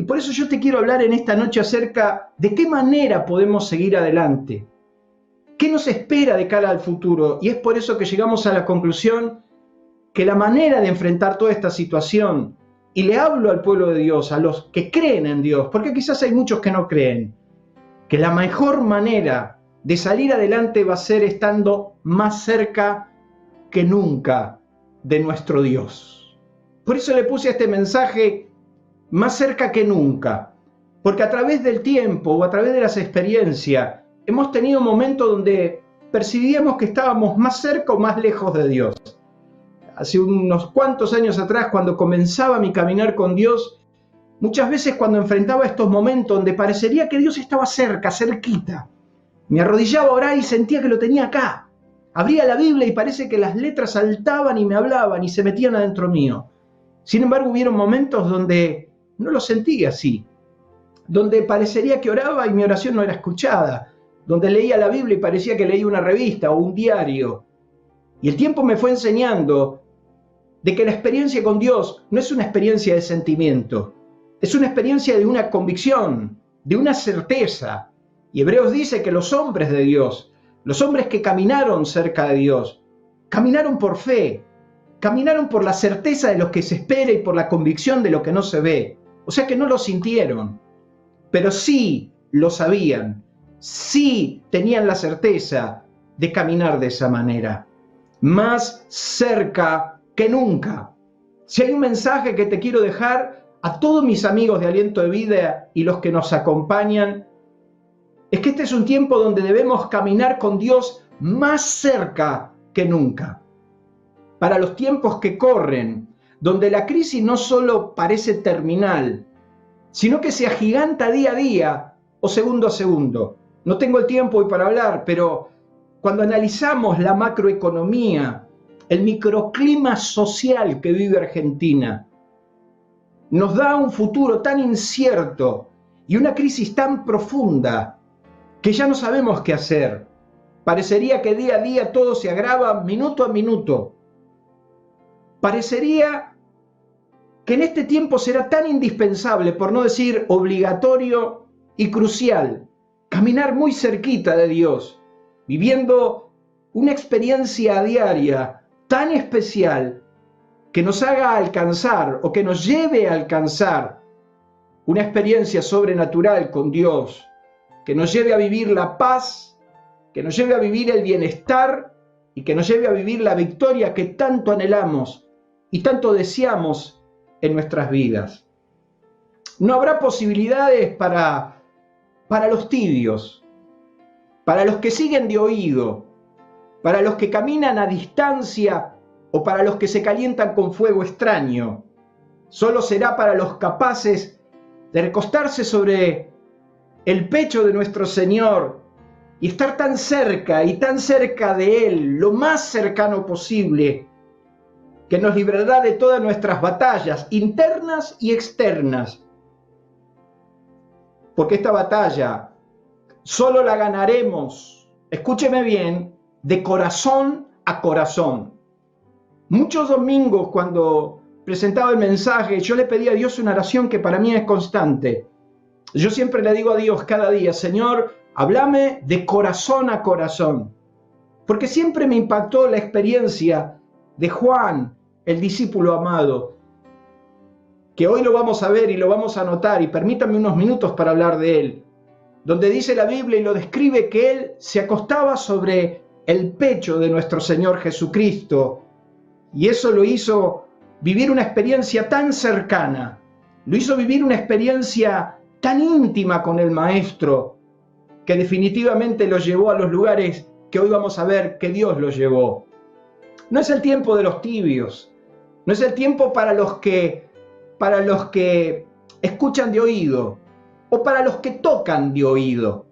Y por eso yo te quiero hablar en esta noche acerca de qué manera podemos seguir adelante. ¿Qué nos espera de cara al futuro? Y es por eso que llegamos a la conclusión que la manera de enfrentar toda esta situación, y le hablo al pueblo de Dios, a los que creen en Dios, porque quizás hay muchos que no creen, que la mejor manera de salir adelante va a ser estando más cerca que nunca de nuestro Dios. Por eso le puse a este mensaje más cerca que nunca, porque a través del tiempo o a través de las experiencias hemos tenido momentos donde percibíamos que estábamos más cerca o más lejos de Dios. Hace unos cuantos años atrás, cuando comenzaba mi caminar con Dios, muchas veces cuando enfrentaba estos momentos donde parecería que Dios estaba cerca, cerquita, me arrodillaba a orar y sentía que lo tenía acá. Abría la Biblia y parece que las letras saltaban y me hablaban y se metían adentro mío. Sin embargo, hubieron momentos donde no lo sentía así, donde parecería que oraba y mi oración no era escuchada, donde leía la Biblia y parecía que leía una revista o un diario. Y el tiempo me fue enseñando de que la experiencia con Dios no es una experiencia de sentimiento, es una experiencia de una convicción, de una certeza. Y Hebreos dice que los hombres de Dios, los hombres que caminaron cerca de Dios, caminaron por fe, caminaron por la certeza de lo que se espera y por la convicción de lo que no se ve. O sea que no lo sintieron, pero sí lo sabían, sí tenían la certeza de caminar de esa manera, más cerca que nunca. Si hay un mensaje que te quiero dejar a todos mis amigos de Aliento de Vida y los que nos acompañan, es que este es un tiempo donde debemos caminar con Dios más cerca que nunca. Para los tiempos que corren, donde la crisis no solo parece terminal, sino que se agiganta día a día o segundo a segundo. No tengo el tiempo hoy para hablar, pero cuando analizamos la macroeconomía, el microclima social que vive Argentina, nos da un futuro tan incierto y una crisis tan profunda que ya no sabemos qué hacer. Parecería que día a día todo se agrava minuto a minuto. Parecería que en este tiempo será tan indispensable, por no decir obligatorio y crucial, caminar muy cerquita de Dios, viviendo una experiencia diaria tan especial que nos haga alcanzar o que nos lleve a alcanzar una experiencia sobrenatural con Dios, que nos lleve a vivir la paz, que nos lleve a vivir el bienestar y que nos lleve a vivir la victoria que tanto anhelamos y tanto deseamos en nuestras vidas. No habrá posibilidades para los tibios, para los que siguen de oído, para los que caminan a distancia o para los que se calientan con fuego extraño. Solo será para los capaces de recostarse sobre el pecho de nuestro Señor y estar tan cerca y tan cerca de Él, lo más cercano posible, que nos librará de todas nuestras batallas internas y externas. Porque esta batalla solo la ganaremos, escúcheme bien, de corazón a corazón. Muchos domingos cuando presentaba el mensaje, yo le pedí a Dios una oración que para mí es constante. Yo siempre le digo a Dios cada día, Señor, háblame de corazón a corazón. Porque siempre me impactó la experiencia de Juan, el discípulo amado, que hoy lo vamos a ver y lo vamos a anotar, y permítanme unos minutos para hablar de él, donde dice la Biblia y lo describe que él se acostaba sobre el pecho de nuestro Señor Jesucristo, y eso lo hizo vivir una experiencia tan cercana, lo hizo vivir una experiencia tan íntima con el Maestro, que definitivamente lo llevó a los lugares que hoy vamos a ver que Dios lo llevó. No es el tiempo de los tibios, no es el tiempo para los que escuchan de oído o para los que tocan de oído,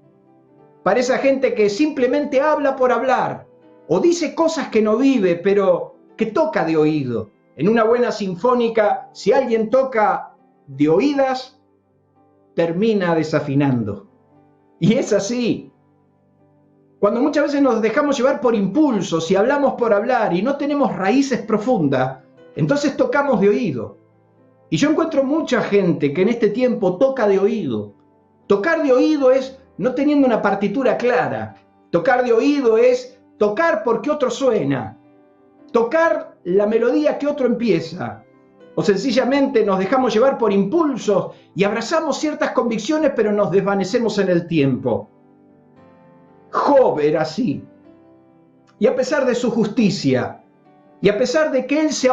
para esa gente que simplemente habla por hablar o dice cosas que no vive, pero que toca de oído. En una buena sinfónica, si alguien toca de oídas, termina desafinando. Y es así. Cuando muchas veces nos dejamos llevar por impulsos y hablamos por hablar y no tenemos raíces profundas, entonces tocamos de oído. Y yo encuentro mucha gente que en este tiempo toca de oído. Tocar de oído es no teniendo una partitura clara. Tocar de oído es tocar porque otro suena. Tocar la melodía que otro empieza. O sencillamente nos dejamos llevar por impulsos y abrazamos ciertas convicciones, pero nos desvanecemos en el tiempo. Job era así. Y a pesar de su justicia, y a pesar de que él se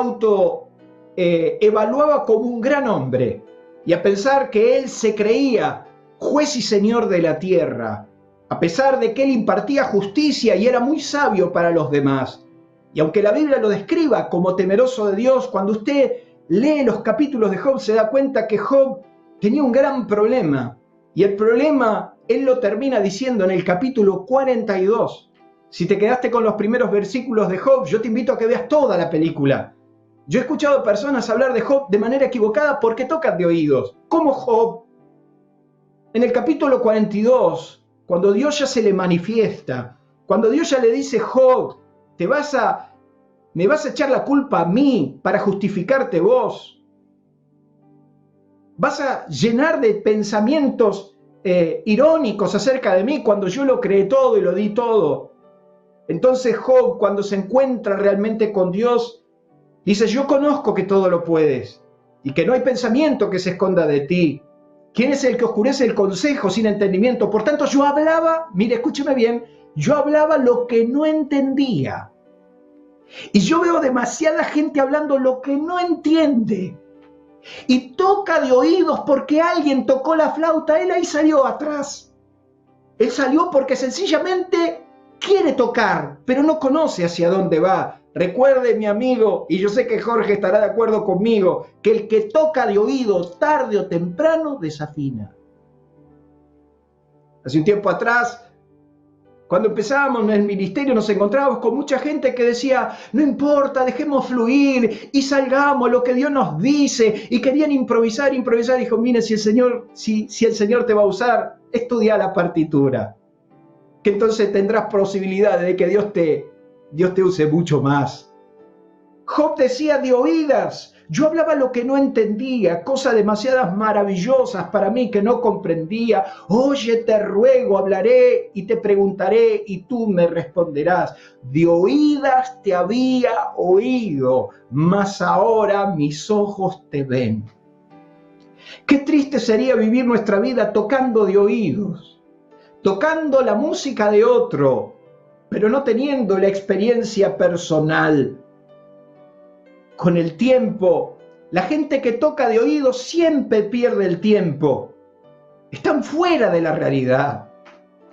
evaluaba como un gran hombre, y a pesar que él se creía juez y señor de la tierra, a pesar de que él impartía justicia y era muy sabio para los demás, y aunque la Biblia lo describa como temeroso de Dios, cuando usted lee los capítulos de Job se da cuenta que Job tenía un gran problema, y el problema él lo termina diciendo en el capítulo 42. Si te quedaste con los primeros versículos de Job, yo te invito a que veas toda la película. Yo he escuchado personas hablar de Job de manera equivocada porque tocan de oídos. Como Job, en el capítulo 42, cuando Dios ya se le manifiesta, cuando Dios ya le dice, Job, me vas a echar la culpa a mí para justificarte vos. Vas a llenar de pensamientos irónicos acerca de mí cuando yo lo creé todo y lo di todo. Entonces Job, cuando se encuentra realmente con Dios, dice, yo conozco que todo lo puedes y que no hay pensamiento que se esconda de ti. ¿Quién es el que oscurece el consejo sin entendimiento? Por tanto, yo hablaba, mire, escúcheme bien, yo hablaba lo que no entendía. Y yo veo demasiada gente hablando lo que no entiende. Y toca de oídos porque alguien tocó la flauta, él ahí salió atrás. Él salió porque sencillamente quiere tocar, pero no conoce hacia dónde va. Recuerde, mi amigo, y yo sé que Jorge estará de acuerdo conmigo, que el que toca de oído tarde o temprano desafina. Hace un tiempo atrás, cuando empezábamos en el ministerio, nos encontrábamos con mucha gente que decía, no importa, dejemos fluir y salgamos lo que Dios nos dice, y querían improvisar. Dijo, mire, si el Señor te va a usar, estudia la partitura, que entonces tendrás posibilidades de que Dios te use mucho más. Job decía de oídas, yo hablaba lo que no entendía, cosas demasiadas maravillosas para mí que no comprendía. Oye, te ruego, hablaré y te preguntaré y tú me responderás. De oídas te había oído, mas ahora mis ojos te ven. Qué triste sería vivir nuestra vida tocando de oídos, tocando la música de otro, pero no teniendo la experiencia personal. Con el tiempo, la gente que toca de oído siempre pierde el tiempo. Están fuera de la realidad.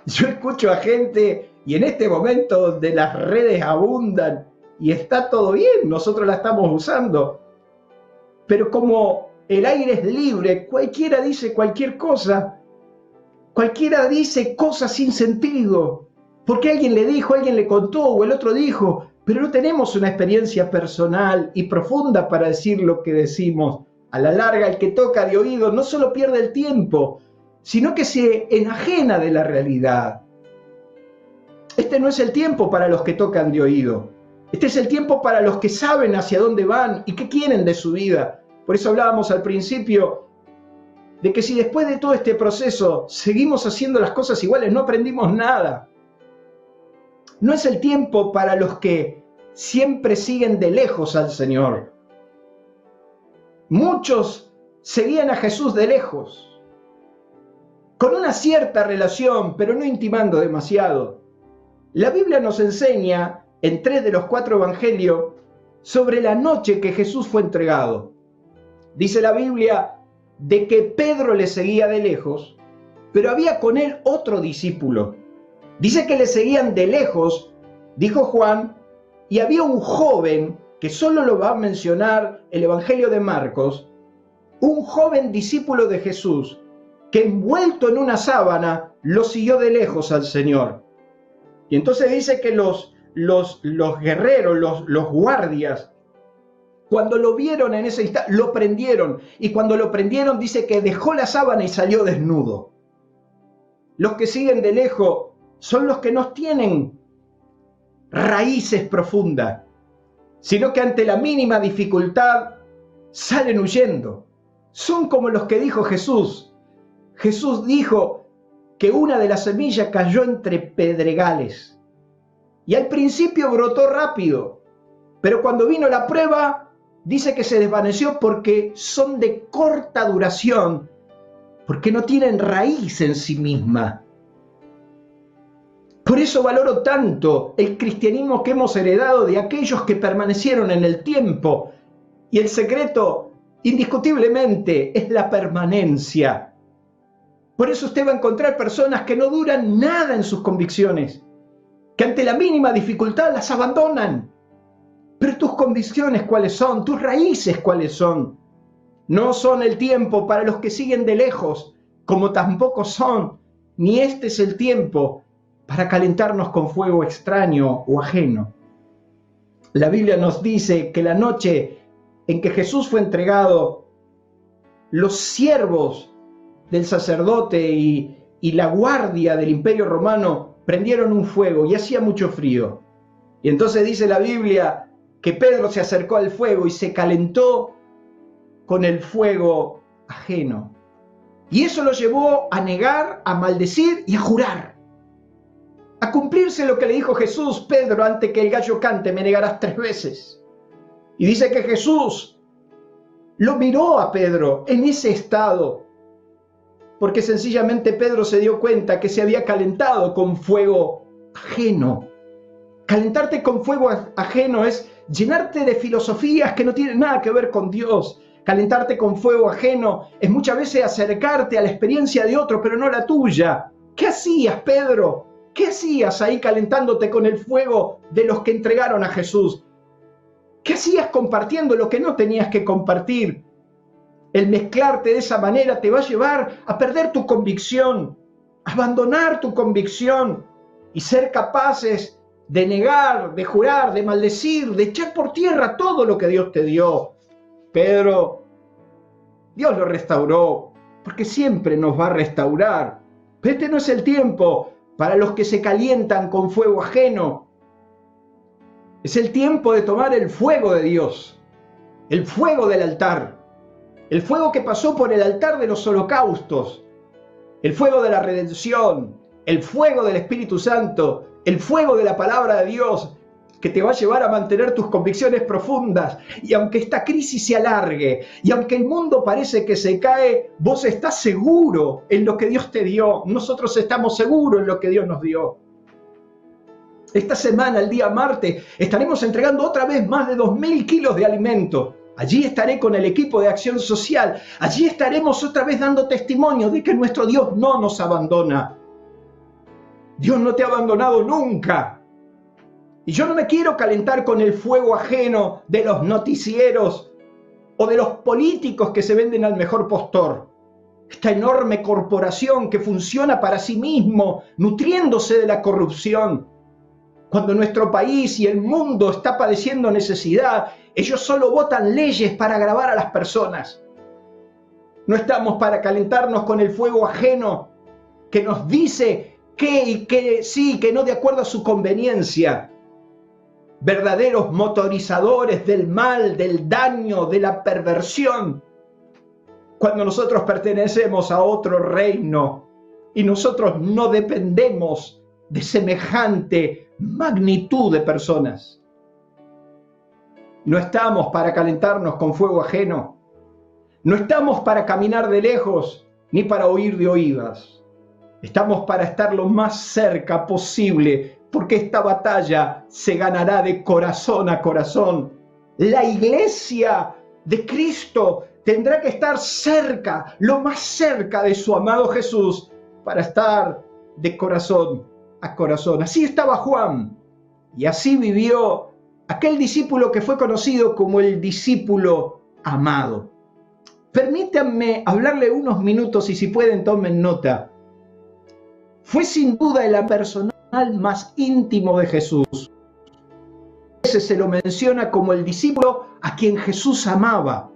Yo escucho a gente, y en este momento donde las redes abundan y está todo bien, nosotros la estamos usando, pero como el aire es libre, cualquiera dice cualquier cosa, cualquiera dice cosas sin sentido, porque alguien le dijo, alguien le contó o el otro dijo, pero no tenemos una experiencia personal y profunda para decir lo que decimos. A la larga, el que toca de oído no solo pierde el tiempo, sino que se enajena de la realidad. Este no es el tiempo para los que tocan de oído. Este es el tiempo para los que saben hacia dónde van y qué quieren de su vida. Por eso hablábamos al principio de que si después de todo este proceso seguimos haciendo las cosas iguales, no aprendimos nada. No es el tiempo para los que siempre siguen de lejos al Señor. Muchos seguían a Jesús de lejos, con una cierta relación, pero no intimando demasiado. La Biblia nos enseña, en 3 de los 4 evangelios, sobre la noche que Jesús fue entregado. Dice la Biblia de que Pedro le seguía de lejos, pero había con él otro discípulo. Dice que le seguían de lejos, dijo Juan, y había un joven, que solo lo va a mencionar el Evangelio de Marcos, un joven discípulo de Jesús, que envuelto en una sábana, lo siguió de lejos al Señor. Y entonces dice que los guerreros, los guardias, cuando lo vieron en ese instante, lo prendieron, y cuando lo prendieron dice que dejó la sábana y salió desnudo. Los que siguen de lejos son los que no tienen raíces profundas, sino que ante la mínima dificultad salen huyendo. son como los que dijo Jesús. Jesús dijo que una de las semillas cayó entre pedregales. Y al principio brotó rápido, pero cuando vino la prueba, dice que se desvaneció porque son de corta duración, porque no tienen raíz en sí misma. Por eso valoro tanto el cristianismo que hemos heredado de aquellos que permanecieron en el tiempo. Y el secreto, indiscutiblemente, es la permanencia. Por eso usted va a encontrar personas que no duran nada en sus convicciones, que ante la mínima dificultad las abandonan. Pero tus convicciones, ¿cuáles son? Tus raíces, ¿cuáles son? No son el tiempo para los que siguen de lejos, como tampoco son, ni este es el tiempo para calentarnos con fuego extraño o ajeno. La Biblia nos dice que la noche en que Jesús fue entregado, los siervos del sacerdote y la guardia del Imperio Romano prendieron un fuego y hacía mucho frío. Y entonces dice la Biblia que Pedro se acercó al fuego y se calentó con el fuego ajeno. Y eso lo llevó a negar, a maldecir y a jurar. A cumplirse lo que le dijo Jesús: Pedro, antes que el gallo cante, me negarás 3 veces. Y dice que Jesús lo miró a Pedro en ese estado, porque sencillamente Pedro se dio cuenta que se había calentado con fuego ajeno. Calentarte con fuego ajeno es llenarte de filosofías que no tienen nada que ver con Dios. Calentarte con fuego ajeno es muchas veces acercarte a la experiencia de otro, pero no la tuya. ¿Qué hacías, Pedro? ¿Qué hacías ahí calentándote con el fuego de los que entregaron a Jesús? ¿Qué hacías compartiendo lo que no tenías que compartir? El mezclarte de esa manera te va a llevar a perder tu convicción, a abandonar tu convicción y ser capaces de negar, de jurar, de maldecir, de echar por tierra todo lo que Dios te dio. Pedro, Dios lo restauró, porque siempre nos va a restaurar. Pero este no es el tiempo para los que se calientan con fuego ajeno. Es el tiempo de tomar el fuego de Dios, el fuego del altar, el fuego que pasó por el altar de los holocaustos, el fuego de la redención, el fuego del Espíritu Santo, el fuego de la palabra de Dios, que te va a llevar a mantener tus convicciones profundas. Y aunque esta crisis se alargue, y aunque el mundo parece que se cae, vos estás seguro en lo que Dios te dio. Nosotros estamos seguros en lo que Dios nos dio. Esta semana, el día martes, estaremos entregando otra vez más de 2.000 kilos de alimento. Allí estaré con el equipo de acción social. Allí estaremos otra vez dando testimonio de que nuestro Dios no nos abandona. Dios no te ha abandonado nunca. Y yo no me quiero calentar con el fuego ajeno de los noticieros o de los políticos que se venden al mejor postor. Esta enorme corporación que funciona para sí mismo, nutriéndose de la corrupción. Cuando nuestro país y el mundo está padeciendo necesidad, ellos solo votan leyes para agravar a las personas. No estamos para calentarnos con el fuego ajeno que nos dice qué y qué sí, que no, de acuerdo a su conveniencia. Verdaderos motorizadores del mal, del daño, de la perversión. Cuando nosotros pertenecemos a otro reino y nosotros no dependemos de semejante magnitud de personas. No estamos para calentarnos con fuego ajeno. No estamos para caminar de lejos ni para oír de oídas. Estamos para estar lo más cerca posible, porque esta batalla se ganará de corazón a corazón. La iglesia de Cristo tendrá que estar cerca, lo más cerca de su amado Jesús, para estar de corazón a corazón. Así estaba Juan, y así vivió aquel discípulo que fue conocido como el discípulo amado. Permítanme hablarle unos minutos, y si pueden tomen nota. Fue sin duda el personal más íntimo de Jesús. A veces se lo menciona como el discípulo a quien Jesús amaba.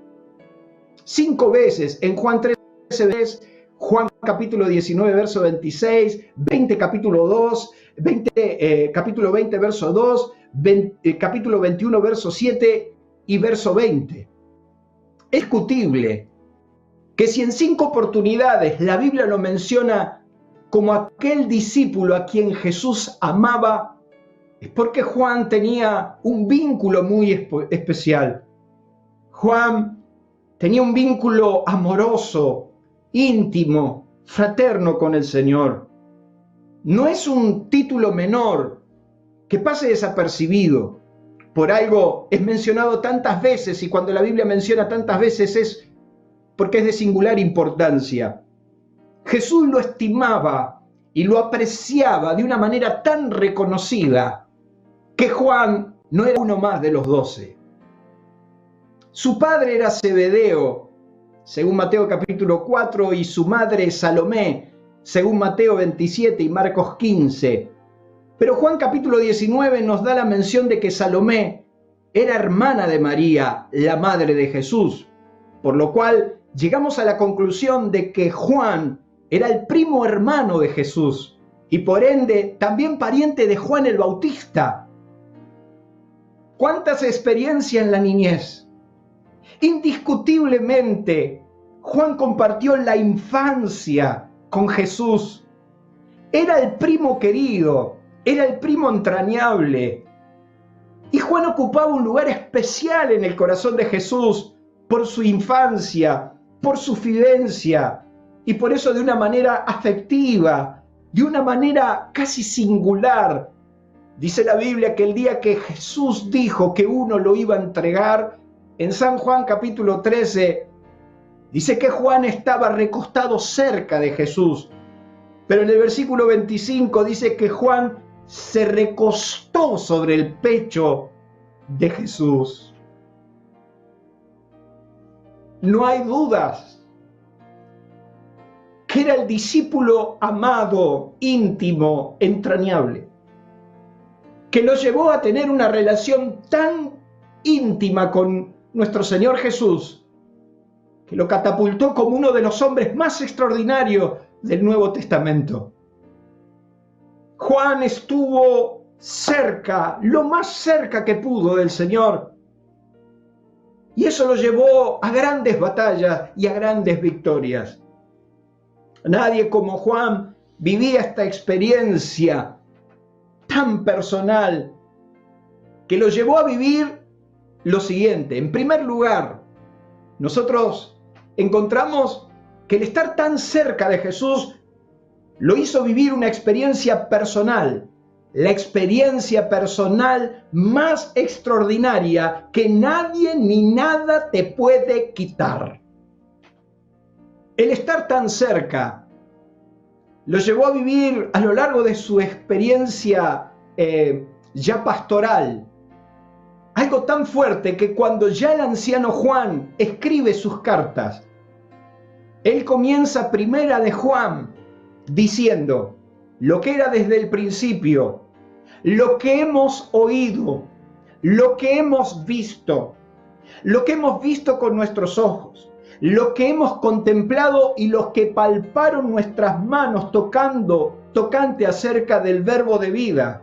5 veces en Juan 13 veces, Juan capítulo 19 verso 26, 20 capítulo 2, capítulo 20 verso 2, capítulo 21 verso 7 y verso 20. Es discutible que si en 5 oportunidades la Biblia lo menciona como aquel discípulo a quien Jesús amaba, es porque Juan tenía un vínculo muy especial. Juan tenía un vínculo amoroso, íntimo, fraterno con el Señor. No es un título menor que pase desapercibido. Por algo es mencionado tantas veces, y cuando la Biblia menciona tantas veces es porque es de singular importancia. Jesús lo estimaba y lo apreciaba de una manera tan reconocida que Juan no era uno más de los 12. Su padre era Zebedeo, según Mateo capítulo 4, y su madre Salomé, según Mateo 27 y Marcos 15. Pero Juan capítulo 19 nos da la mención de que Salomé era hermana de María, la madre de Jesús, por lo cual llegamos a la conclusión de que Juan era el primo hermano de Jesús y por ende también pariente de Juan el Bautista. ¿Cuántas experiencias en la niñez? Indiscutiblemente, Juan compartió la infancia con Jesús. Era el primo querido, era el primo entrañable. Y Juan ocupaba un lugar especial en el corazón de Jesús por su infancia, por su vivencia, y por eso de una manera afectiva, de una manera casi singular. Dice la Biblia que el día que Jesús dijo que uno lo iba a entregar, en San Juan capítulo 13, dice que Juan estaba recostado cerca de Jesús. Pero en el versículo 25 dice que Juan se recostó sobre el pecho de Jesús. No hay dudas que era el discípulo amado, íntimo, entrañable, que lo llevó a tener una relación tan íntima con nuestro Señor Jesús, que lo catapultó como uno de los hombres más extraordinarios del Nuevo Testamento. Juan estuvo cerca, lo más cerca que pudo del Señor, y eso lo llevó a grandes batallas y a grandes victorias. Nadie como Juan vivía esta experiencia tan personal que lo llevó a vivir lo siguiente. En primer lugar, nosotros encontramos que el estar tan cerca de Jesús lo hizo vivir una experiencia personal, la experiencia personal más extraordinaria que nadie ni nada te puede quitar. El estar tan cerca lo llevó a vivir a lo largo de su experiencia ya pastoral, algo tan fuerte que cuando ya el anciano Juan escribe sus cartas, él comienza primera de Juan diciendo lo que era desde el principio, lo que hemos oído, lo que hemos visto con nuestros ojos, lo que hemos contemplado y lo que palparon nuestras manos tocante acerca del verbo de vida,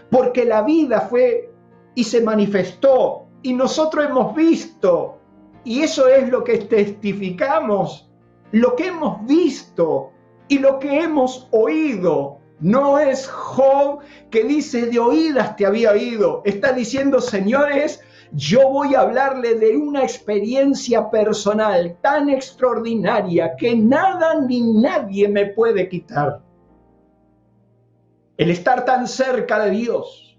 porque la vida fue y se manifestó y nosotros hemos visto, y eso es lo que testificamos, lo que hemos visto y lo que hemos oído. No es Job que dice de oídas te había oído, está diciendo, señores, yo voy a hablarle de una experiencia personal tan extraordinaria que nada ni nadie me puede quitar. El estar tan cerca de Dios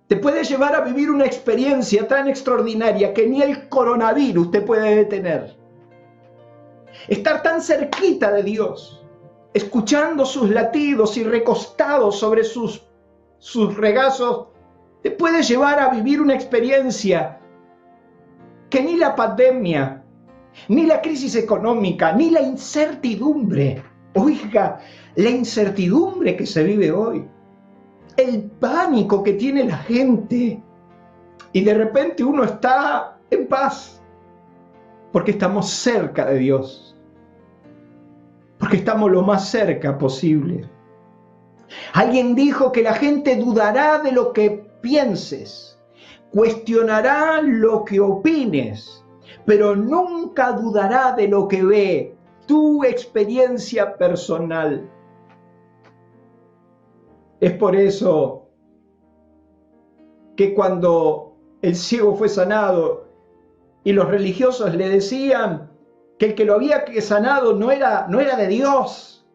te puede llevar a vivir una experiencia tan extraordinaria que ni el coronavirus te puede detener. Estar tan cerquita de Dios, escuchando sus latidos y recostado sobre sus regazos, te puede llevar a vivir una experiencia que ni la pandemia, ni la crisis económica, ni la incertidumbre, oiga, la incertidumbre que se vive hoy, el pánico que tiene la gente, y de repente uno está en paz, porque estamos cerca de Dios, porque estamos lo más cerca posible. Alguien dijo que la gente dudará de lo que pienses, cuestionará lo que opines, pero nunca dudará de lo que ve, tu experiencia personal. Es por eso que cuando el ciego fue sanado y los religiosos le decían que el que lo había sanado no era de Dios,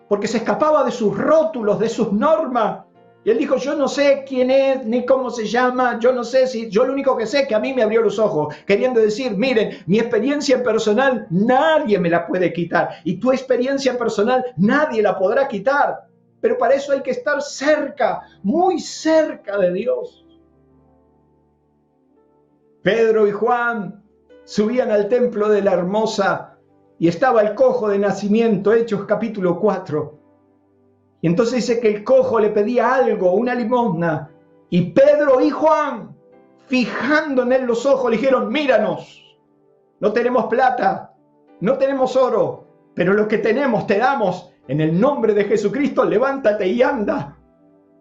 porque se escapaba de sus rótulos, de sus normas, y él dijo, yo no sé quién es, ni cómo se llama, yo no sé si, yo lo único que sé es que a mí me abrió los ojos, queriendo decir, miren, mi experiencia personal nadie me la puede quitar, y tu experiencia personal nadie la podrá quitar, pero para eso hay que estar cerca, muy cerca de Dios. Pedro y Juan subían al templo de la Hermosa y estaba el cojo de nacimiento, Hechos capítulo 4. Y entonces dice que el cojo le pedía algo, una limosna, y Pedro y Juan, fijando en él los ojos, le dijeron, míranos, no tenemos plata, no tenemos oro, pero lo que tenemos te damos, en el nombre de Jesucristo, levántate y anda.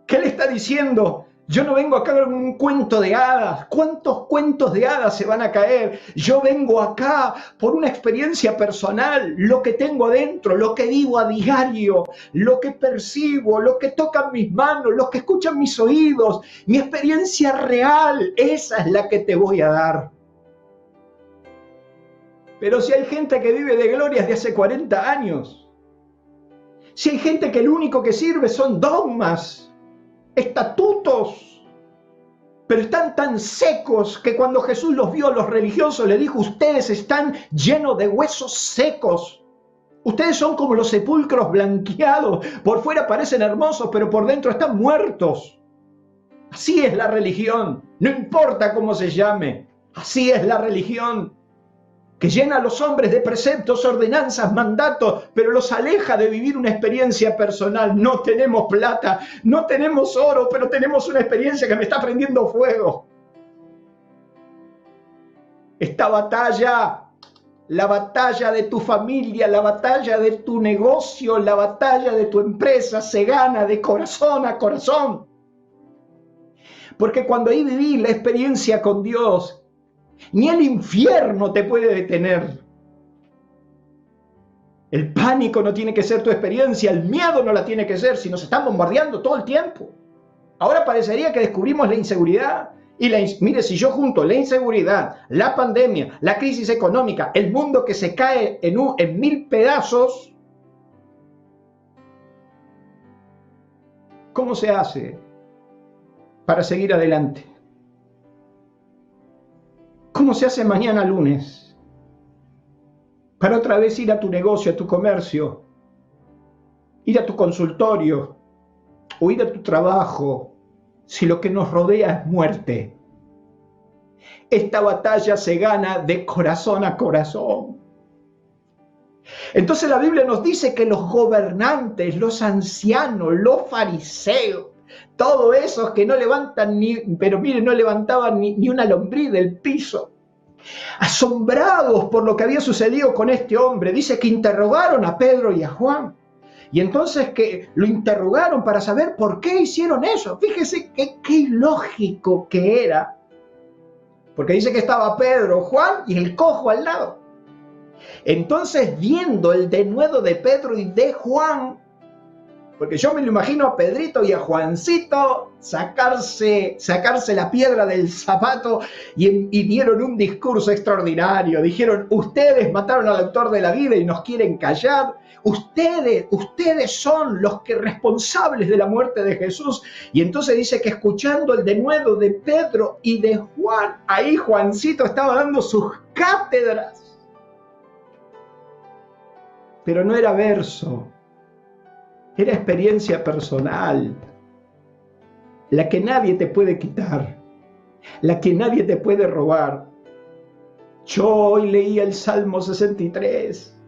¿Qué le está diciendo? Yo no vengo acá con un cuento de hadas. ¿Cuántos cuentos de hadas se van a caer? Yo vengo acá por una experiencia personal, lo que tengo adentro, lo que vivo a diario, lo que percibo, lo que tocan mis manos, lo que escuchan mis oídos, mi experiencia real, esa es la que te voy a dar. Pero si hay gente que vive de glorias de hace 40 años, si hay gente que lo único que sirve son dogmas, estatutos, pero están tan secos que cuando Jesús los vio a los religiosos le dijo, ustedes están llenos de huesos secos, ustedes son como los sepulcros blanqueados, por fuera parecen hermosos, pero por dentro están muertos. Así es la religión, no importa cómo se llame, así es la religión, que llena a los hombres de preceptos, ordenanzas, mandatos, pero los aleja de vivir una experiencia personal. No tenemos plata, no tenemos oro, pero tenemos una experiencia que me está prendiendo fuego. Esta batalla, la batalla de tu familia, la batalla de tu negocio, la batalla de tu empresa, se gana de corazón a corazón. Porque cuando ahí viví la experiencia con Dios, ni el infierno te puede detener. El pánico no tiene que ser tu experiencia, el miedo no la tiene que ser, si nos están bombardeando todo el tiempo. Ahora parecería que descubrimos la inseguridad. Y mire, si yo junto la inseguridad, la pandemia, la crisis económica, el mundo que se cae en 1000 pedazos, ¿cómo se hace para seguir adelante? ¿Cómo se hace mañana lunes para otra vez ir a tu negocio, a tu comercio, ir a tu consultorio o ir a tu trabajo si lo que nos rodea es muerte? Esta batalla se gana de corazón a corazón. Entonces la Biblia nos dice que los gobernantes, los ancianos, los fariseos, todos esos que no levantan pero miren, no levantaban ni una lombriz del piso, asombrados por lo que había sucedido con este hombre, dice que interrogaron a Pedro y a Juan, y entonces que lo interrogaron para saber por qué hicieron eso. Fíjese qué ilógico que era, porque dice que estaba Pedro, Juan y el cojo al lado. Entonces, viendo el denuedo de Pedro y de Juan, porque yo me lo imagino a Pedrito y a Juancito sacarse la piedra del zapato y dieron un discurso extraordinario. Dijeron, ustedes mataron al autor de la vida y nos quieren callar. Ustedes son los responsables de la muerte de Jesús. Y entonces dice que escuchando el denuedo de Pedro y de Juan, ahí Juancito estaba dando sus cátedras. Pero no era verso. Era experiencia personal, la que nadie te puede quitar, la que nadie te puede robar. Yo hoy leía el Salmo 63.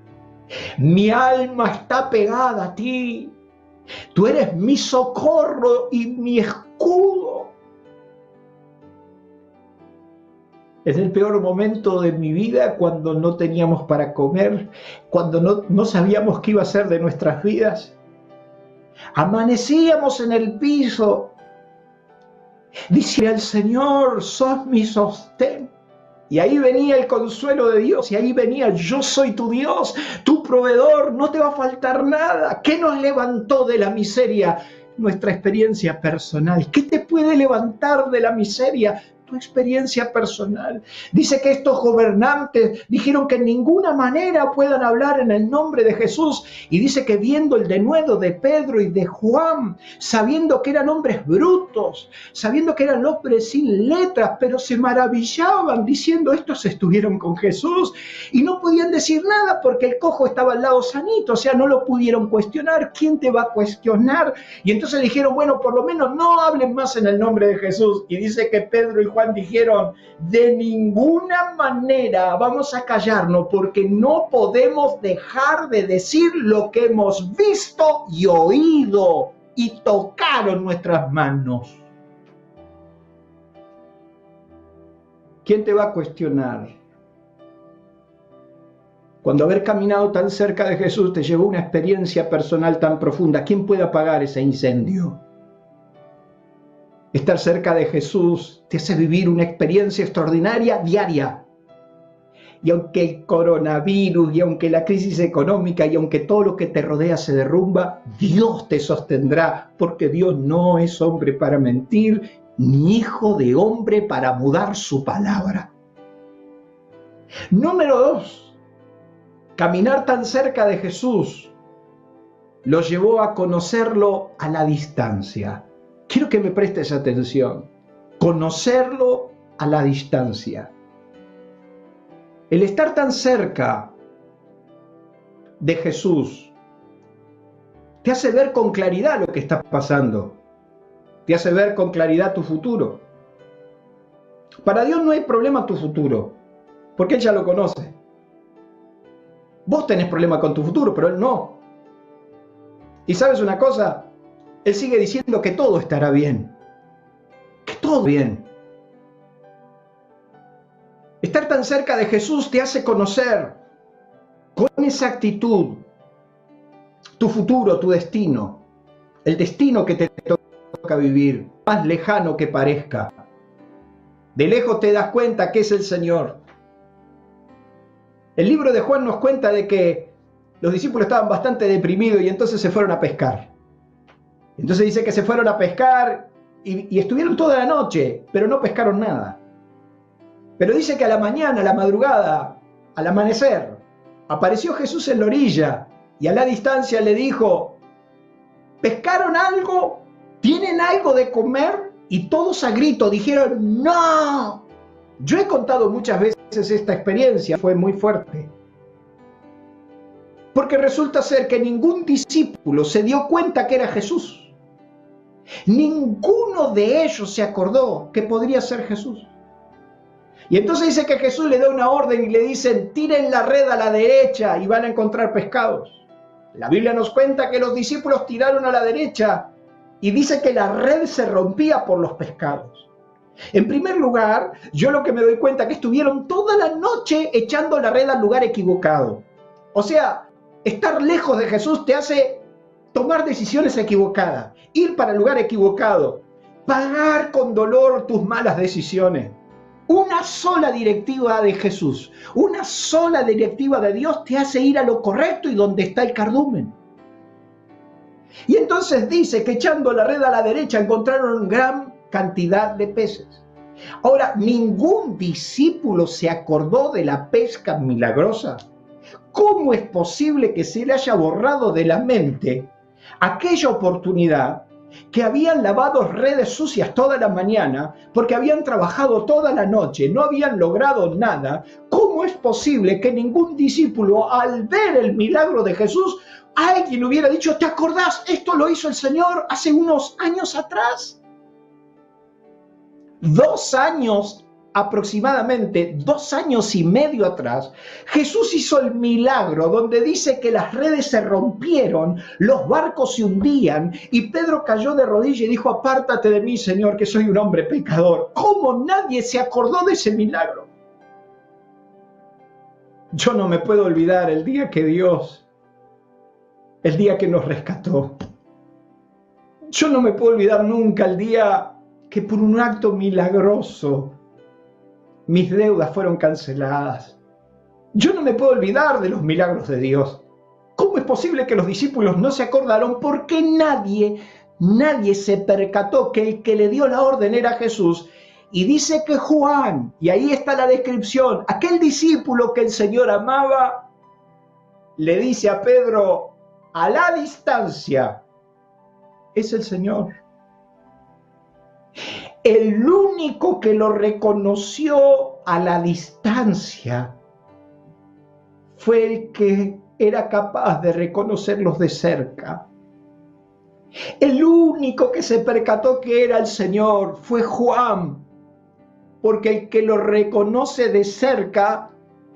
Mi alma está pegada a ti. Tú eres mi socorro y mi escudo. Es el peor momento de mi vida, cuando no teníamos para comer, cuando no sabíamos qué iba a ser de nuestras vidas. Amanecíamos en el piso. Dice al Señor, sos mi sostén. Y ahí venía el consuelo de Dios, y ahí venía: yo soy tu Dios, tu proveedor, no te va a faltar nada. ¿Qué nos levantó de la miseria? Nuestra experiencia personal. ¿Qué te puede levantar de la miseria? Tu experiencia personal. Dice que estos gobernantes dijeron que en ninguna manera puedan hablar en el nombre de Jesús, y dice que viendo el denuedo de Pedro y de Juan, sabiendo que eran hombres brutos, sabiendo que eran hombres sin letras, pero se maravillaban diciendo: estos estuvieron con Jesús, y no podían decir nada porque el cojo estaba al lado sanito, o sea, no lo pudieron cuestionar. ¿Quién te va a cuestionar? Y entonces dijeron: bueno, por lo menos no hablen más en el nombre de Jesús. Y dice que Pedro y Juan dijeron: de ninguna manera vamos a callarnos, porque no podemos dejar de decir lo que hemos visto y oído, y tocaron nuestras manos. ¿Quién te va a cuestionar? Cuando haber caminado tan cerca de Jesús te llevó una experiencia personal tan profunda, ¿quién puede apagar ese incendio? Estar cerca de Jesús te hace vivir una experiencia extraordinaria diaria. Y aunque el coronavirus, y aunque la crisis económica, y aunque todo lo que te rodea se derrumba, Dios te sostendrá, porque Dios no es hombre para mentir, ni hijo de hombre para mudar su palabra. Número 2. Caminar tan cerca de Jesús lo llevó a conocerlo a la distancia. Quiero que me prestes atención. Conocerlo a la distancia. El estar tan cerca de Jesús te hace ver con claridad lo que está pasando. Te hace ver con claridad tu futuro. Para Dios no hay problema tu futuro, porque Él ya lo conoce. Vos tenés problema con tu futuro, pero Él no. Y ¿sabes una cosa? Él sigue diciendo que todo estará bien. Que todo bien. Estar tan cerca de Jesús te hace conocer con exactitud tu futuro, tu destino. El destino que te toca vivir, más lejano que parezca. De lejos te das cuenta que es el Señor. El libro de Juan nos cuenta de que los discípulos estaban bastante deprimidos y entonces se fueron a pescar. Entonces dice que se fueron a pescar y estuvieron toda la noche, pero no pescaron nada. Pero dice que a la mañana, a la madrugada, al amanecer, apareció Jesús en la orilla y a la distancia le dijo: ¿pescaron algo? ¿Tienen algo de comer? Y todos a grito dijeron: ¡no! Yo he contado muchas veces esta experiencia, fue muy fuerte. Porque resulta ser que ningún discípulo se dio cuenta que era Jesús. Ninguno de ellos se acordó que podría ser Jesús. Y entonces dice que Jesús le da una orden y le dicen: tiren la red a la derecha y van a encontrar pescados. La Biblia nos cuenta que los discípulos tiraron a la derecha y dice que la red se rompía por los pescados. En primer lugar, yo lo que me doy cuenta es que estuvieron toda la noche echando la red al lugar equivocado. O sea, estar lejos de Jesús te hace tomar decisiones equivocadas, ir para el lugar equivocado, pagar con dolor tus malas decisiones. Una sola directiva de Jesús, una sola directiva de Dios te hace ir a lo correcto y donde está el cardumen. Y entonces dice que echando la red a la derecha encontraron gran cantidad de peces. Ahora, ningún discípulo se acordó de la pesca milagrosa. ¿Cómo es posible que se le haya borrado de la mente aquella oportunidad que habían lavado redes sucias toda la mañana porque habían trabajado toda la noche, no habían logrado nada? ¿Cómo es posible que ningún discípulo, al ver el milagro de Jesús, alguien hubiera dicho: ¿te acordás? Esto lo hizo el Señor hace unos años atrás. 2 años aproximadamente, 2 años y medio atrás, Jesús hizo el milagro donde dice que las redes se rompieron, los barcos se hundían y Pedro cayó de rodillas y dijo: apártate de mí, Señor, que soy un hombre pecador. ¿Cómo nadie se acordó de ese milagro? Yo no me puedo olvidar el día que nos rescató. Yo no me puedo olvidar nunca el día que por un acto milagroso mis deudas fueron canceladas. Yo no me puedo olvidar de los milagros de Dios. ¿Cómo es posible que los discípulos no se acordaron? Porque nadie se percató que el que le dio la orden era Jesús. Y dice que Juan, y ahí está la descripción, aquel discípulo que el Señor amaba, le dice a Pedro, a la distancia, es el Señor. El único que lo reconoció a la distancia fue el que era capaz de reconocerlos de cerca. El único que se percató que era el Señor fue Juan, porque el que lo reconoce de cerca,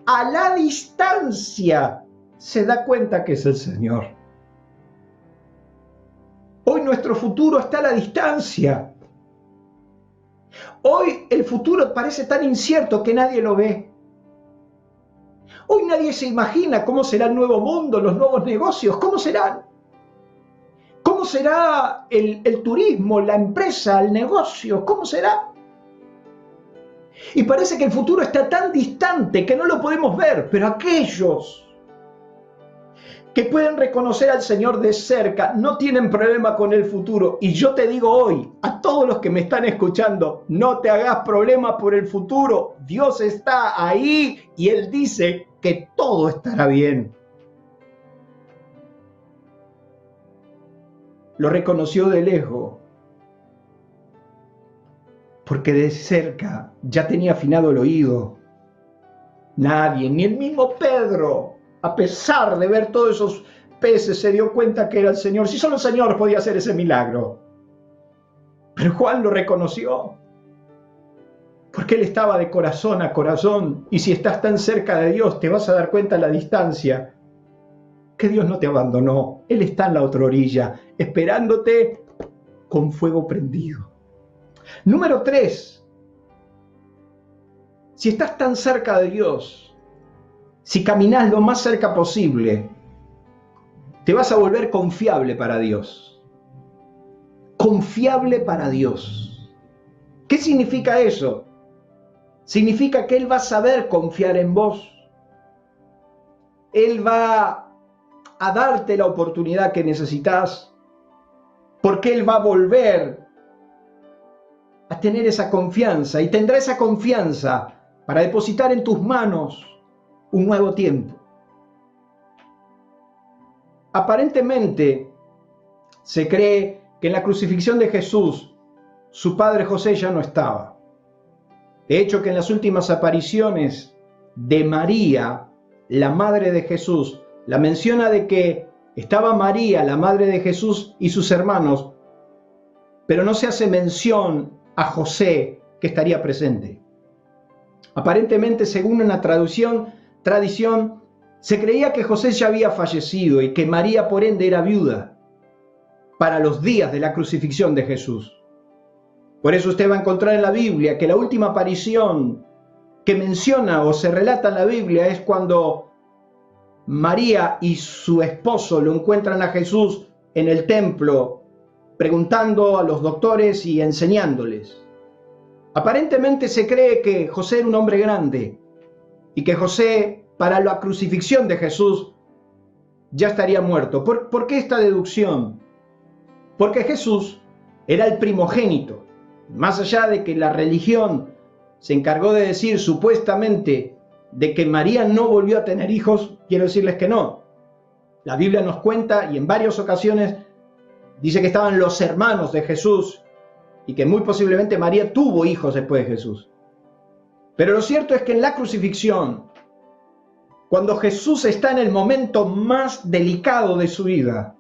a la distancia, se da cuenta que es el Señor. Hoy nuestro futuro está a la distancia. Hoy el futuro parece tan incierto que nadie lo ve. Hoy nadie se imagina cómo será el nuevo mundo, los nuevos negocios, cómo serán. ¿Cómo será el turismo, la empresa, el negocio? ¿Cómo será? Y parece que el futuro está tan distante que no lo podemos ver, pero aquellos que pueden reconocer al Señor de cerca no tienen problema con el futuro. Y yo te digo hoy, a todos los que me están escuchando, no te hagas problema por el futuro. Dios está ahí y Él dice que todo estará bien. Lo reconoció de lejos, porque de cerca ya tenía afinado el oído. Nadie, ni el mismo Pedro, a pesar de ver todos esos peces, se dio cuenta que era el Señor. Si solo el Señor podía hacer ese milagro. Pero Juan lo reconoció, porque él estaba de corazón a corazón. Y si estás tan cerca de Dios, te vas a dar cuenta a la distancia que Dios no te abandonó. Él está en la otra orilla, esperándote con fuego prendido. Número 3. Si estás tan cerca de Dios, si caminás lo más cerca posible, te vas a volver confiable para Dios. Confiable para Dios. ¿Qué significa eso? Significa que Él va a saber confiar en vos. Él va a darte la oportunidad que necesitas, porque Él va a volver a tener esa confianza y tendrá esa confianza para depositar en tus manos un nuevo tiempo. Aparentemente se cree que en la crucifixión de Jesús su padre José ya no estaba. De hecho, que en las últimas apariciones de María, la madre de Jesús, la menciona de que estaba María, la madre de Jesús, y sus hermanos, pero no se hace mención a José que estaría presente. Aparentemente, según una tradición, se creía que José ya había fallecido y que María, por ende, era viuda para los días de la crucifixión de Jesús. Por eso usted va a encontrar en la Biblia que la última aparición que menciona o se relata en la Biblia es cuando María y su esposo lo encuentran a Jesús en el templo, preguntando a los doctores y enseñándoles. Aparentemente se cree que José era un hombre grande y que José, para la crucifixión de Jesús, ya estaría muerto. ¿Por qué esta deducción? Porque Jesús era el primogénito. Más allá de que la religión se encargó de decir supuestamente de que María no volvió a tener hijos, quiero decirles que no. La Biblia nos cuenta, y en varias ocasiones dice que estaban los hermanos de Jesús y que muy posiblemente María tuvo hijos después de Jesús. Pero lo cierto es que en la crucifixión, cuando Jesús está en el momento más delicado de su vida,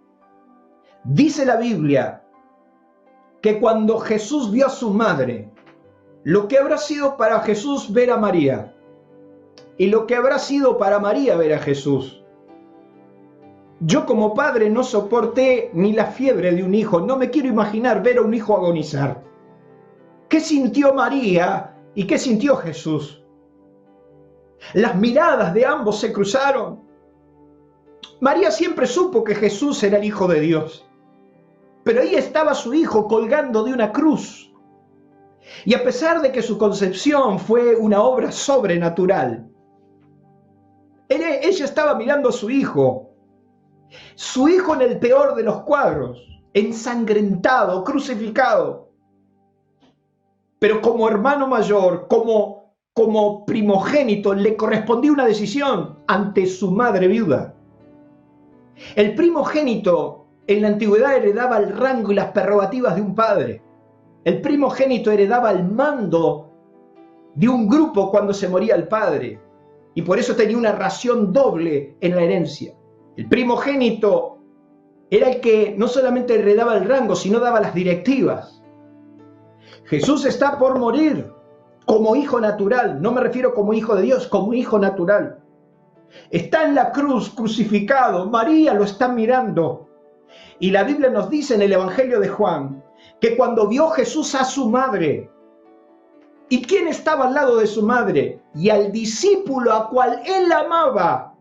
dice la Biblia que cuando Jesús vio a su madre, lo que habrá sido para Jesús ver a María y lo que habrá sido para María ver a Jesús. Yo como padre no soporté ni la fiebre de un hijo, no me quiero imaginar ver a un hijo agonizar. ¿Qué sintió María y qué sintió Jesús? Las miradas de ambos se cruzaron. María siempre supo que Jesús era el Hijo de Dios, pero ahí estaba su hijo colgando de una cruz. Y a pesar de que su concepción fue una obra sobrenatural, ella estaba mirando a su hijo en el peor de los cuadros, ensangrentado, crucificado. Pero como hermano mayor, como primogénito, le correspondía una decisión ante su madre viuda. El primogénito en la antigüedad heredaba el rango y las prerrogativas de un padre. El primogénito heredaba el mando de un grupo cuando se moría el padre, y por eso tenía una ración doble en la herencia. El primogénito era el que no solamente heredaba el rango, sino daba las directivas. Jesús está por morir como hijo natural, no me refiero como hijo de Dios, como hijo natural. Está en la cruz, crucificado, María lo está mirando. Y la Biblia nos dice en el Evangelio de Juan, que cuando vio Jesús a su madre, ¿y quién estaba al lado de su madre? Y al discípulo a cual él amaba,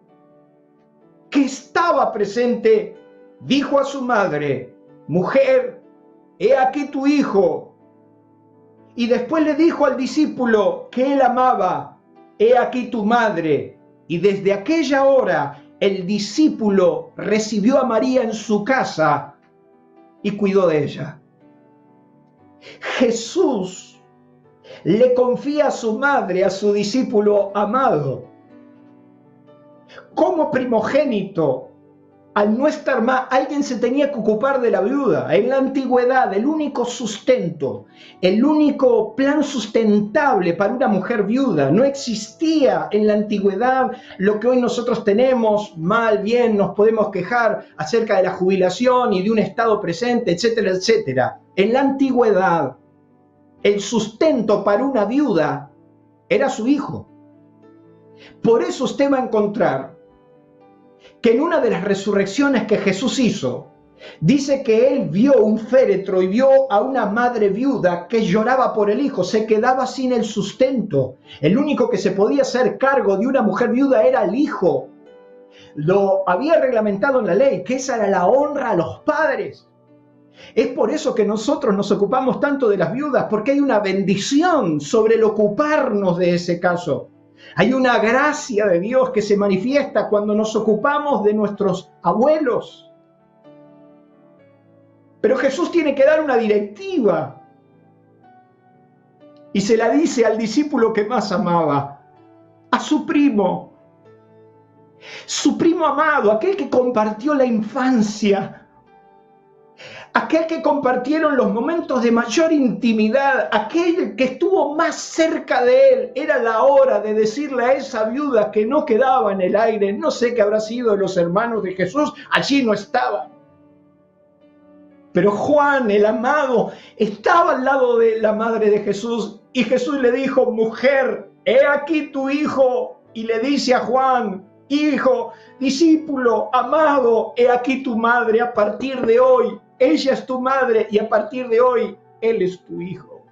que estaba presente, dijo a su madre: mujer, he aquí tu hijo. Y después le dijo al discípulo que él amaba: he aquí tu madre. Y desde aquella hora el discípulo recibió a María en su casa y cuidó de ella. Jesús le confía a su madre, a su discípulo amado. Como primogénito, al no estar más, alguien se tenía que ocupar de la viuda. En la antigüedad, el único sustento, el único plan sustentable para una mujer viuda, no existía en la antigüedad lo que hoy nosotros tenemos, mal, bien, nos podemos quejar acerca de la jubilación y de un estado presente, etcétera, etcétera. En la antigüedad, el sustento para una viuda era su hijo. Por eso usted va a encontrar que en una de las resurrecciones que Jesús hizo, dice que él vio un féretro y vio a una madre viuda que lloraba por el hijo, se quedaba sin el sustento. El único que se podía hacer cargo de una mujer viuda era el hijo. Lo había reglamentado en la ley, que esa era la honra a los padres. Es por eso que nosotros nos ocupamos tanto de las viudas, porque hay una bendición sobre el ocuparnos de ese caso. Hay una gracia de Dios que se manifiesta cuando nos ocupamos de nuestros abuelos. Pero Jesús tiene que dar una directiva y se la dice al discípulo que más amaba, a su primo amado, aquel que compartió la infancia, aquel que compartieron los momentos de mayor intimidad, aquel que estuvo más cerca de él. Era la hora de decirle a esa viuda que no quedaba en el aire. No sé qué habrá sido de los hermanos de Jesús, allí no estaban. Pero Juan, el amado, estaba al lado de la madre de Jesús y Jesús le dijo: mujer, he aquí tu hijo. Y le dice a Juan: hijo, discípulo, amado, he aquí tu madre. A partir de hoy, ella es tu madre y a partir de hoy, él es tu hijo.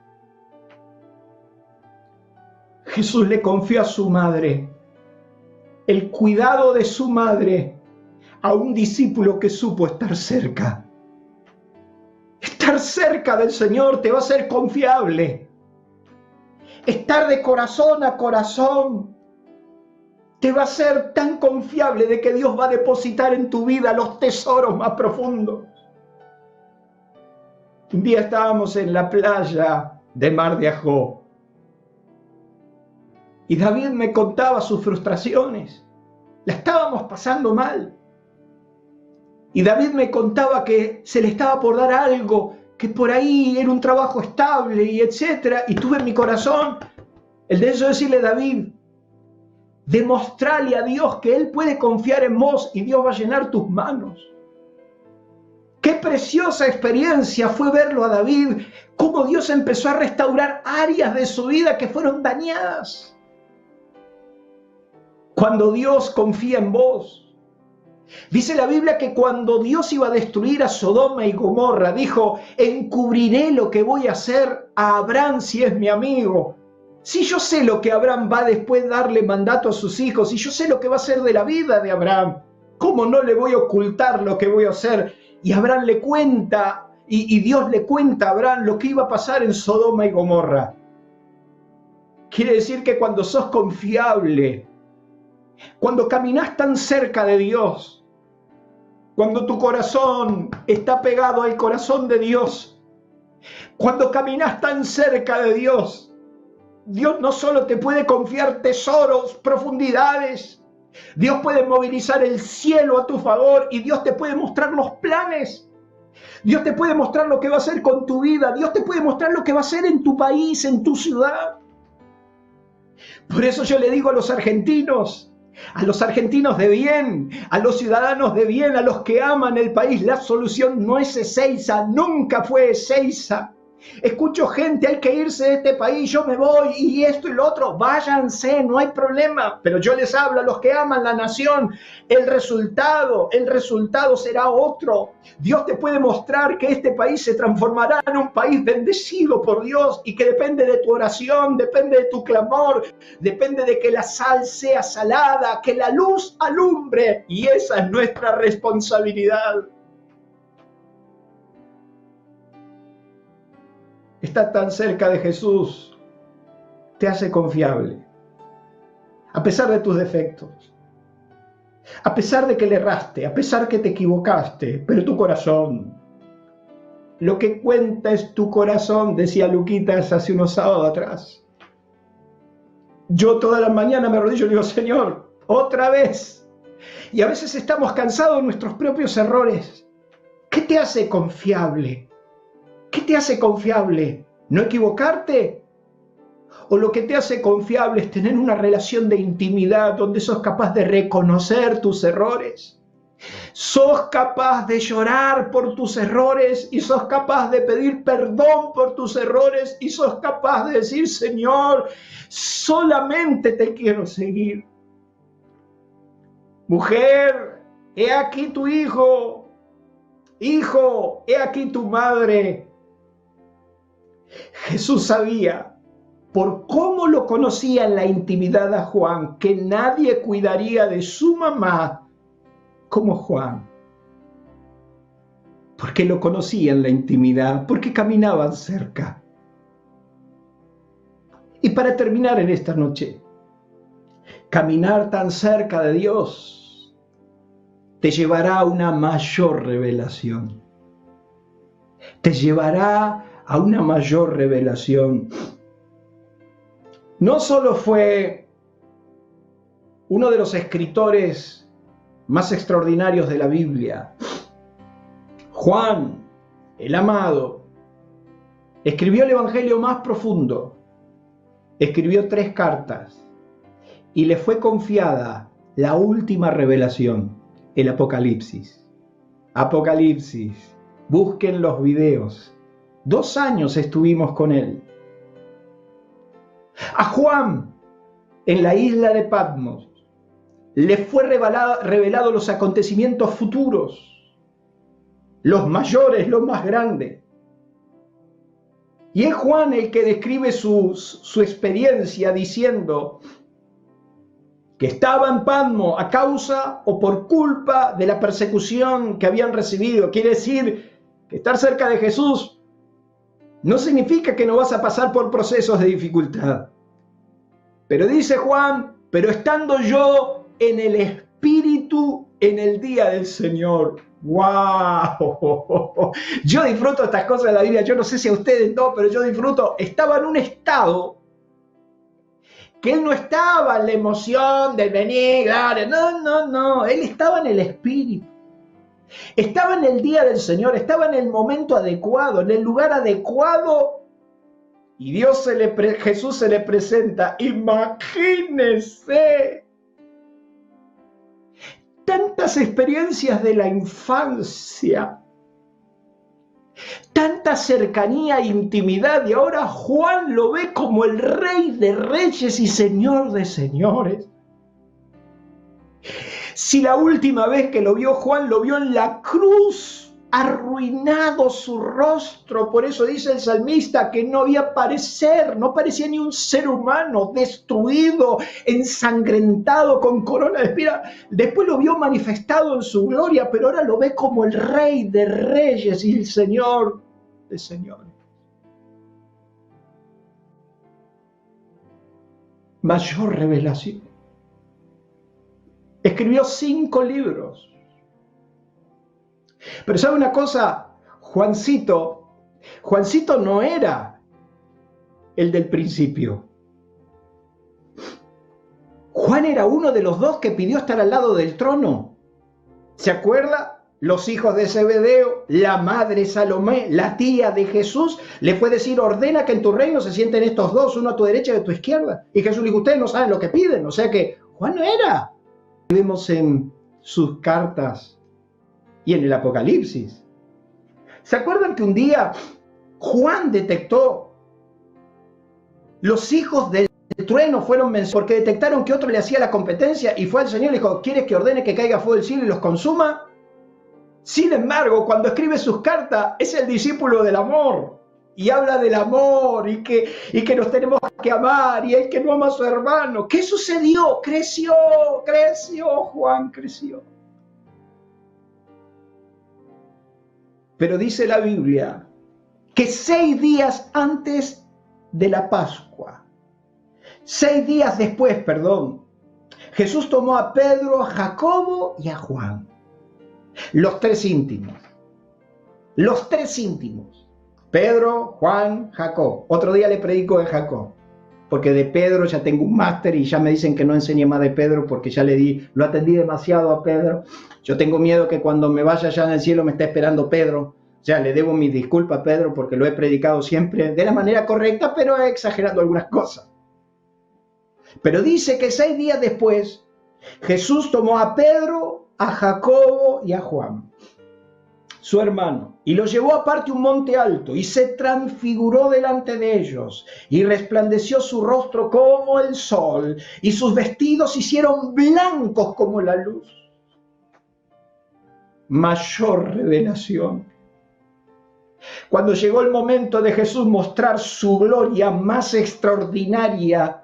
Jesús le confió a su madre el cuidado de su madre a un discípulo que supo estar cerca. Estar cerca del Señor te va a ser confiable. Estar de corazón a corazón te va a ser tan confiable de que Dios va a depositar en tu vida los tesoros más profundos. Un día estábamos en la playa de Mar de Ajó y David me contaba sus frustraciones. La estábamos pasando mal. Y David me contaba que se le estaba por dar algo, que por ahí era un trabajo estable y etcétera. Y tuve en mi corazón el de eso decirle: David, demostrarle a Dios que Él puede confiar en vos y Dios va a llenar tus manos. Qué preciosa experiencia fue verlo a David, cómo Dios empezó a restaurar áreas de su vida que fueron dañadas. Cuando Dios confía en vos. Dice la Biblia que cuando Dios iba a destruir a Sodoma y Gomorra, dijo: encubriré lo que voy a hacer a Abraham si es mi amigo. Si yo sé lo que Abraham va después de darle mandato a sus hijos, si yo sé lo que va a hacer de la vida de Abraham, ¿cómo no le voy a ocultar lo que voy a hacer? Y Abraham le cuenta y Dios le cuenta a Abraham lo que iba a pasar en Sodoma y Gomorra. Quiere decir que cuando sos confiable, cuando caminás tan cerca de Dios, cuando tu corazón está pegado al corazón de Dios, cuando caminás tan cerca de Dios, Dios no solo te puede confiar tesoros, profundidades, Dios puede movilizar el cielo a tu favor y Dios te puede mostrar los planes. Dios te puede mostrar lo que va a hacer con tu vida. Dios te puede mostrar lo que va a hacer en tu país, en tu ciudad. Por eso yo le digo a los argentinos de bien, a los ciudadanos de bien, a los que aman el país, la solución no es Ezeiza, nunca fue Ezeiza. Escucho gente, hay que irse de este país, yo me voy y esto y lo otro, váyanse, no hay problema. Pero yo les hablo a los que aman la nación, el resultado será otro. Dios te puede mostrar que este país se transformará en un país bendecido por Dios y que depende de tu oración, depende de tu clamor, depende de que la sal sea salada, que la luz alumbre, y esa es nuestra responsabilidad. Estar tan cerca de Jesús te hace confiable, a pesar de tus defectos, a pesar de que le erraste, a pesar que te equivocaste, pero tu corazón, lo que cuenta es tu corazón, decía Luquitas hace unos sábados atrás. Yo toda la mañana me arrodillo y digo, Señor, otra vez. Y a veces estamos cansados de nuestros propios errores. ¿Qué te hace confiable? ¿Qué te hace confiable? ¿No equivocarte? ¿O lo que te hace confiable es tener una relación de intimidad donde sos capaz de reconocer tus errores? Sos capaz de llorar por tus errores y sos capaz de pedir perdón por tus errores y sos capaz de decir, Señor, solamente te quiero seguir. Mujer, he aquí tu hijo. Hijo, he aquí tu madre. Jesús sabía, por cómo lo conocía en la intimidad a Juan, que nadie cuidaría de su mamá como Juan. Porque lo conocía en la intimidad, porque caminaban cerca. Y para terminar en esta noche, caminar tan cerca de Dios te llevará a una mayor revelación. Te llevará a una mayor revelación. No solo fue uno de los escritores más extraordinarios de la Biblia, Juan, el amado, escribió el evangelio más profundo, escribió 3 cartas y le fue confiada la última revelación, el Apocalipsis. Apocalipsis, busquen los videos. 2 años estuvimos con él. A Juan, en la isla de Patmos, le fue revelado los acontecimientos futuros, los mayores, los más grandes. Y es Juan el que describe su experiencia diciendo que estaba en Patmos a causa o por culpa de la persecución que habían recibido. Quiere decir que estar cerca de Jesús no significa que no vas a pasar por procesos de dificultad. Pero dice Juan, pero estando yo en el Espíritu en el día del Señor. ¡Wow! Yo disfruto estas cosas de la Biblia. Yo no sé si a ustedes no, pero yo disfruto. Estaba en un estado que él no estaba en la emoción del venir. No. Él estaba en el Espíritu. Estaba en el día del Señor, estaba en el momento adecuado, en el lugar adecuado, y Jesús se le presenta. Imagínense tantas experiencias de la infancia, tanta cercanía e intimidad, y ahora Juan lo ve como el Rey de Reyes y Señor de Señores. Si la última vez que lo vio Juan, lo vio en la cruz, arruinado su rostro. Por eso dice el salmista que no había parecer, no parecía ni un ser humano, destruido, ensangrentado, con corona de espinas. Después lo vio manifestado en su gloria, pero ahora lo ve como el Rey de Reyes y el Señor de Señores. Mayor revelación. Escribió 5 libros. Pero ¿sabe una cosa? Juancito no era el del principio. Juan era uno de los 2 que pidió estar al lado del trono. ¿Se acuerda? Los hijos de Zebedeo, la madre Salomé, la tía de Jesús, le fue decir: ordena que en tu reino se sienten estos 2, uno a tu derecha y a tu izquierda. Y Jesús dijo: ustedes no saben lo que piden. O sea que Juan no era. Vemos en sus cartas y en el Apocalipsis. ¿Se acuerdan que un día Juan detectó los hijos del trueno fueron mencionados porque detectaron que otro le hacía la competencia y fue al Señor y le dijo: ¿quieres que ordene que caiga fuego del cielo y los consuma? Sin embargo, cuando escribe sus cartas, es el discípulo del amor y habla del amor y que nos tenemos que amar, y el que no ama a su hermano. ¿Qué sucedió? Creció Juan, creció. Pero dice la Biblia que 6 días antes de la Pascua, 6 días después, Jesús tomó a Pedro, a Jacobo y a Juan. Los 3 íntimos. Los 3 íntimos. Pedro, Juan, Jacob. Otro día le predico de Jacob, porque de Pedro ya tengo un máster y ya me dicen que no enseñe más de Pedro porque ya lo atendí demasiado a Pedro. Yo tengo miedo que cuando me vaya allá en el cielo me esté esperando Pedro. Ya le debo mis disculpas a Pedro porque lo he predicado siempre de la manera correcta, pero exagerando algunas cosas. Pero dice que 6 días después Jesús tomó a Pedro, a Jacobo y a Juan, su hermano, y los llevó aparte a un monte alto y se transfiguró delante de ellos y resplandeció su rostro como el sol y sus vestidos se hicieron blancos como la luz. Mayor revelación. Cuando llegó el momento de Jesús mostrar su gloria más extraordinaria,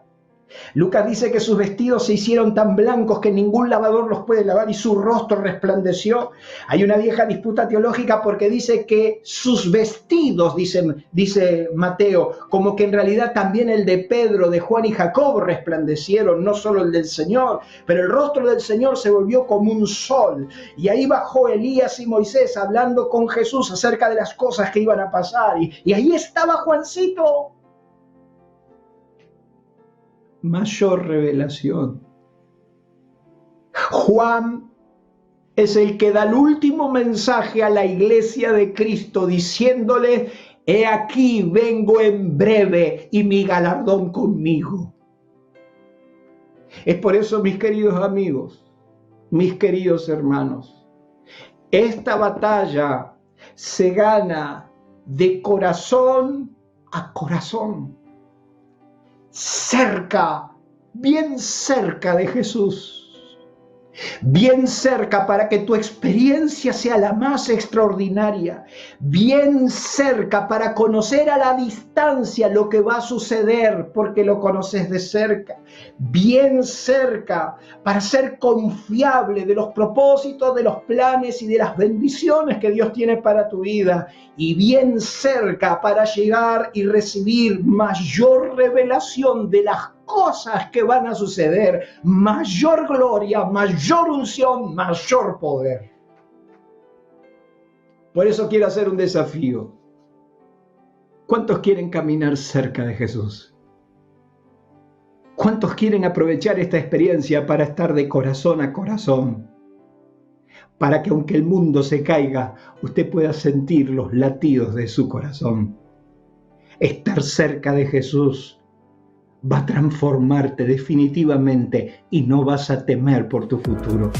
Lucas dice que sus vestidos se hicieron tan blancos que ningún lavador los puede lavar y su rostro resplandeció. Hay una vieja disputa teológica porque dice que sus vestidos, dice Mateo, como que en realidad también el de Pedro, de Juan y Jacobo resplandecieron, no solo el del Señor, pero el rostro del Señor se volvió como un sol. Y ahí bajó Elías y Moisés hablando con Jesús acerca de las cosas que iban a pasar. Y ahí estaba Juancito. Mayor revelación. Juan es el que da el último mensaje a la iglesia de Cristo diciéndole: he aquí, vengo en breve y mi galardón conmigo. Es por eso, mis queridos amigos, mis queridos hermanos, esta batalla se gana de corazón a corazón. Cerca, bien cerca de Jesús, bien cerca para que tu experiencia sea la más extraordinaria, bien cerca para conocer a la distancia lo que va a suceder porque lo conoces de cerca, bien cerca para ser confiable de los propósitos, de los planes y de las bendiciones que Dios tiene para tu vida, y bien cerca para llegar y recibir mayor revelación de las cosas que van a suceder, mayor gloria, mayor unción, mayor poder. Por eso quiero hacer un desafío. ¿Cuántos quieren caminar cerca de Jesús? ¿Cuántos quieren aprovechar esta experiencia para estar de corazón a corazón? Para que aunque el mundo se caiga, usted pueda sentir los latidos de su corazón. Estar cerca de Jesús va a transformarte definitivamente y no vas a temer por tu futuro.